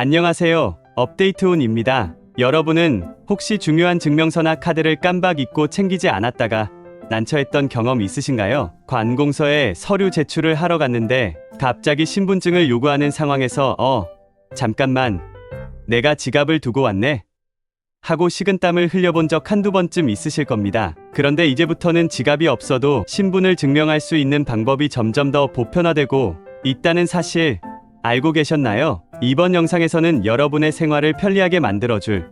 안녕하세요. 업데이트온입니다. 여러분은 혹시 중요한 증명서나 카드를 깜빡 잊고 챙기지 않았다가 난처했던 경험 있으신가요? 관공서에 서류 제출을 하러 갔는데 갑자기 신분증을 요구하는 상황에서 잠깐만, 내가 지갑을 두고 왔네 하고 식은땀을 흘려본 적 한두 번쯤 있으실 겁니다. 그런데 이제부터는 지갑이 없어도 신분을 증명할 수 있는 방법이 점점 더 보편화되고 있다는 사실 알고 계셨나요? 이번 영상에서는 여러분의 생활을 편리하게 만들어줄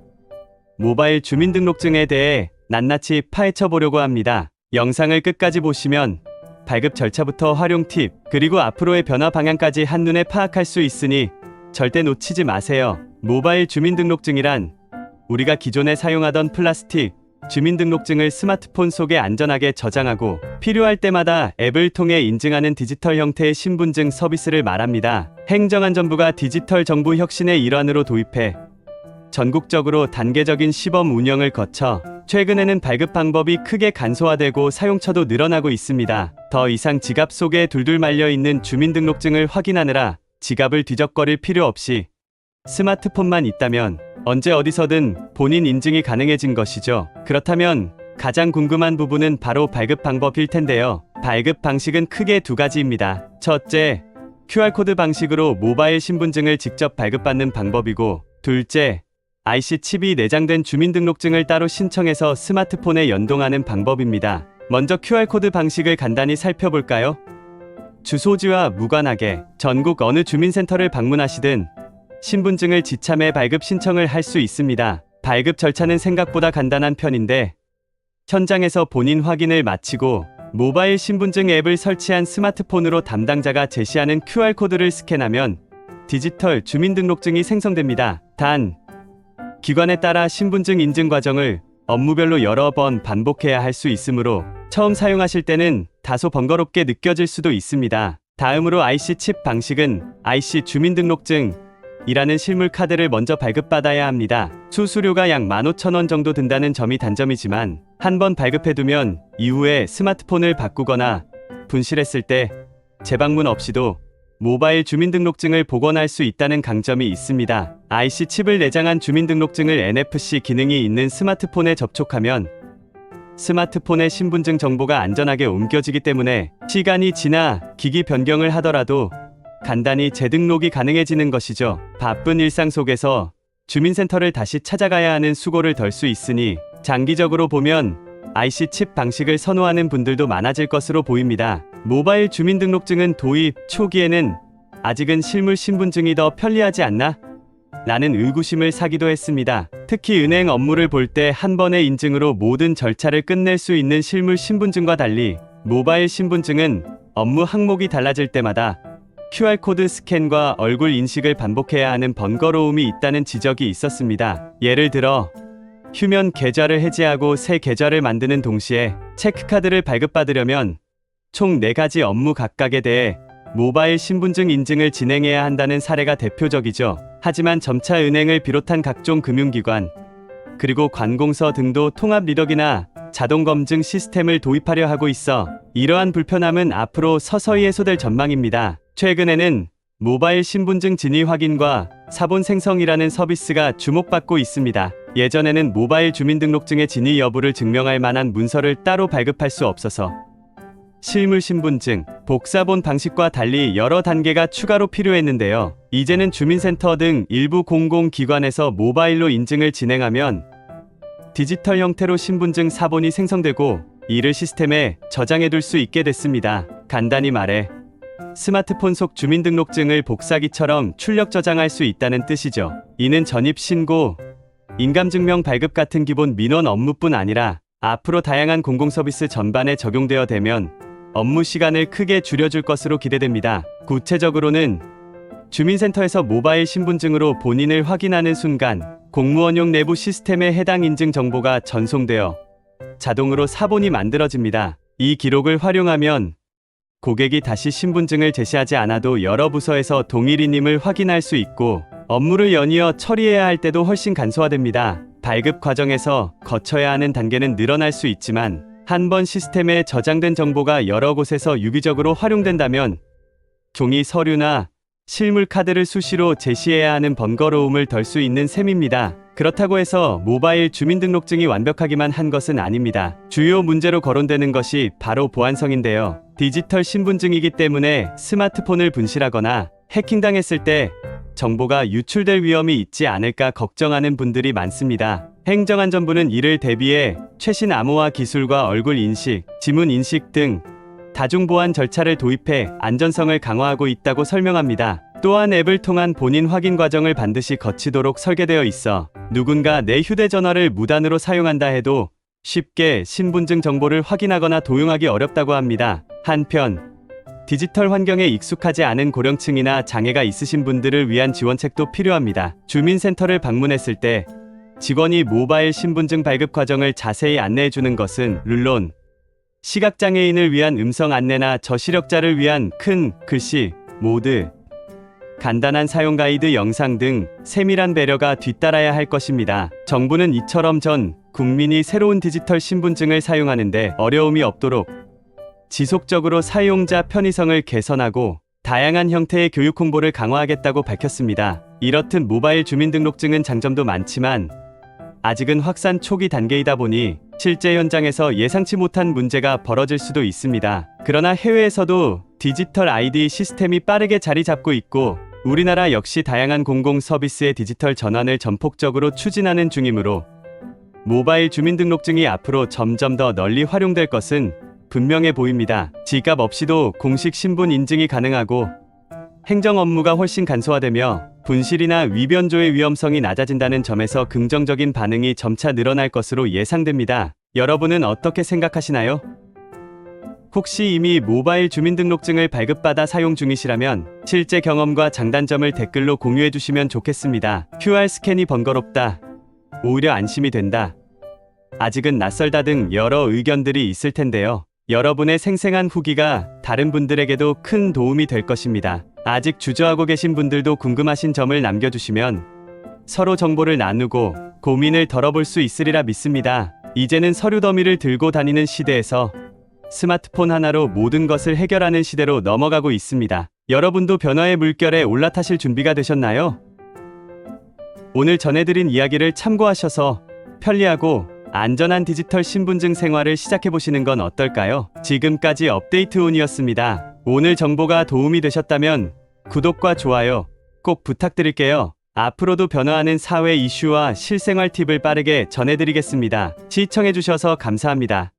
모바일 주민등록증에 대해 낱낱이 파헤쳐 보려고 합니다. 영상을 끝까지 보시면 발급 절차부터 활용 팁, 그리고 앞으로의 변화 방향까지 한눈에 파악할 수 있으니 절대 놓치지 마세요. 모바일 주민등록증이란 우리가 기존에 사용하던 플라스틱 주민등록증을 스마트폰 속에 안전하게 저장하고 필요할 때마다 앱을 통해 인증하는 디지털 형태의 신분증 서비스를 말합니다. 행정안전부가 디지털 정부 혁신의 일환으로 도입해 전국적으로 단계적인 시범 운영을 거쳐 최근에는 발급 방법이 크게 간소화되고 사용처도 늘어나고 있습니다. 더 이상 지갑 속에 둘둘 말려 있는 주민등록증을 확인하느라 지갑을 뒤적거릴 필요 없이 스마트폰만 있다면 언제 어디서든 본인 인증이 가능해진 것이죠. 그렇다면 가장 궁금한 부분은 바로 발급 방법일 텐데요. 발급 방식은 크게 두 가지입니다. 첫째, QR코드 방식으로 모바일 신분증을 직접 발급받는 방법이고, 둘째, IC 칩이 내장된 주민등록증을 따로 신청해서 스마트폰에 연동하는 방법입니다. 먼저 QR코드 방식을 간단히 살펴볼까요? 주소지와 무관하게 전국 어느 주민센터를 방문하시든 신분증을 지참해 발급 신청을 할 수 있습니다. 발급 절차는 생각보다 간단한 편인데 현장에서 본인 확인을 마치고 모바일 신분증 앱을 설치한 스마트폰으로 담당자가 제시하는 QR코드를 스캔하면 디지털 주민등록증이 생성됩니다. 단, 기관에 따라 신분증 인증 과정을 업무별로 여러 번 반복해야 할 수 있으므로 처음 사용하실 때는 다소 번거롭게 느껴질 수도 있습니다. 다음으로 IC 칩 방식은 IC 주민등록증 이라는 실물 카드를 먼저 발급받아야 합니다. 수수료가 약 15,000원 정도 든다는 점이 단점이지만 한번 발급해두면 이후에 스마트폰을 바꾸거나 분실했을 때 재방문 없이도 모바일 주민등록증을 복원할 수 있다는 강점이 있습니다. IC 칩을 내장한 주민등록증을 NFC 기능이 있는 스마트폰에 접촉하면 스마트폰의 신분증 정보가 안전하게 옮겨지기 때문에 시간이 지나 기기 변경을 하더라도 간단히 재등록이 가능해지는 것이죠. 바쁜 일상 속에서 주민센터를 다시 찾아가야 하는 수고를 덜 수 있으니 장기적으로 보면 IC 칩 방식을 선호하는 분들도 많아질 것으로 보입니다. 모바일 주민등록증은 도입 초기에는 아직은 실물 신분증이 더 편리하지 않나? 라는 의구심을 사기도 했습니다. 특히 은행 업무를 볼 때 한 번의 인증으로 모든 절차를 끝낼 수 있는 실물 신분증과 달리 모바일 신분증은 업무 항목이 달라질 때마다 QR코드 스캔과 얼굴 인식을 반복해야 하는 번거로움이 있다는 지적이 있었습니다. 예를 들어 휴면 계좌를 해지하고 새 계좌를 만드는 동시에 체크카드를 발급받으려면 총 4가지 업무 각각에 대해 모바일 신분증 인증을 진행해야 한다는 사례가 대표적이죠. 하지만 점차 은행을 비롯한 각종 금융기관, 그리고 관공서 등도 통합 리더기나 자동 검증 시스템을 도입하려 하고 있어 이러한 불편함은 앞으로 서서히 해소될 전망입니다. 최근에는 모바일 신분증 진위 확인과 사본 생성이라는 서비스가 주목받고 있습니다. 예전에는 모바일 주민등록증의 진위 여부를 증명할 만한 문서를 따로 발급할 수 없어서 실물 신분증, 복사본 방식과 달리 여러 단계가 추가로 필요했는데요. 이제는 주민센터 등 일부 공공기관에서 모바일로 인증을 진행하면 디지털 형태로 신분증 사본이 생성되고 이를 시스템에 저장해둘 수 있게 됐습니다. 간단히 말해 스마트폰 속 주민등록증을 복사기처럼 출력 저장할 수 있다는 뜻이죠. 이는 전입신고, 인감증명 발급 같은 기본 민원 업무뿐 아니라 앞으로 다양한 공공서비스 전반에 적용되어 되면 업무 시간을 크게 줄여줄 것으로 기대됩니다. 구체적으로는 주민센터에서 모바일 신분증으로 본인을 확인하는 순간 공무원용 내부 시스템에 해당 인증 정보가 전송되어 자동으로 사본이 만들어집니다. 이 기록을 활용하면 고객이 다시 신분증을 제시하지 않아도 여러 부서에서 동일인임을 확인할 수 있고 업무를 연이어 처리해야 할 때도 훨씬 간소화됩니다. 발급 과정에서 거쳐야 하는 단계는 늘어날 수 있지만 한 번 시스템에 저장된 정보가 여러 곳에서 유기적으로 활용된다면 종이 서류나 실물 카드를 수시로 제시해야 하는 번거로움을 덜 수 있는 셈입니다. 그렇다고 해서 모바일 주민등록증이 완벽하기만 한 것은 아닙니다. 주요 문제로 거론되는 것이 바로 보안성인데요. 디지털 신분증이기 때문에 스마트폰을 분실하거나 해킹당했을 때 정보가 유출될 위험이 있지 않을까 걱정하는 분들이 많습니다. 행정안전부는 이를 대비해 최신 암호화 기술과 얼굴 인식, 지문 인식 등 다중보안 절차를 도입해 안전성을 강화하고 있다고 설명합니다. 또한 앱을 통한 본인 확인 과정을 반드시 거치도록 설계되어 있어 누군가 내 휴대전화를 무단으로 사용한다 해도 쉽게 신분증 정보를 확인하거나 도용하기 어렵다고 합니다. 한편 디지털 환경에 익숙하지 않은 고령층이나 장애가 있으신 분들을 위한 지원책도 필요합니다. 주민센터를 방문했을 때 직원이 모바일 신분증 발급 과정을 자세히 안내해 주는 것은 물론 시각장애인을 위한 음성 안내나 저시력자를 위한 큰 글씨, 모드, 간단한 사용 가이드 영상 등 세밀한 배려가 뒤따라야 할 것입니다. 정부는 이처럼 전 국민이 새로운 디지털 신분증을 사용하는데 어려움이 없도록 지속적으로 사용자 편의성을 개선하고 다양한 형태의 교육 홍보를 강화하겠다고 밝혔습니다. 이렇듯 모바일 주민등록증은 장점도 많지만 아직은 확산 초기 단계이다 보니 실제 현장에서 예상치 못한 문제가 벌어질 수도 있습니다. 그러나 해외에서도 디지털 아이디 시스템이 빠르게 자리 잡고 있고 우리나라 역시 다양한 공공 서비스의 디지털 전환을 전폭적으로 추진하는 중이므로 모바일 주민등록증이 앞으로 점점 더 널리 활용될 것은 분명해 보입니다. 지갑 없이도 공식 신분 인증이 가능하고 행정 업무가 훨씬 간소화되며 분실이나 위변조의 위험성이 낮아진다는 점에서 긍정적인 반응이 점차 늘어날 것으로 예상됩니다. 여러분은 어떻게 생각하시나요? 혹시 이미 모바일 주민등록증을 발급받아 사용 중이시라면 실제 경험과 장단점을 댓글로 공유해 주시면 좋겠습니다. QR 스캔이 번거롭다. 오히려 안심이 된다. 아직은 낯설다 등 여러 의견들이 있을 텐데요. 여러분의 생생한 후기가 다른 분들에게도 큰 도움이 될 것입니다. 아직 주저하고 계신 분들도 궁금하신 점을 남겨주시면 서로 정보를 나누고 고민을 덜어볼 수 있으리라 믿습니다. 이제는 서류 더미를 들고 다니는 시대에서 스마트폰 하나로 모든 것을 해결하는 시대로 넘어가고 있습니다. 여러분도 변화의 물결에 올라타실 준비가 되셨나요? 오늘 전해드린 이야기를 참고하셔서 편리하고 안전한 디지털 신분증 생활을 시작해보시는 건 어떨까요? 지금까지 업데이트온이었습니다. 오늘 정보가 도움이 되셨다면 구독과 좋아요 꼭 부탁드릴게요. 앞으로도 변화하는 사회 이슈와 실생활 팁을 빠르게 전해드리겠습니다. 시청해주셔서 감사합니다.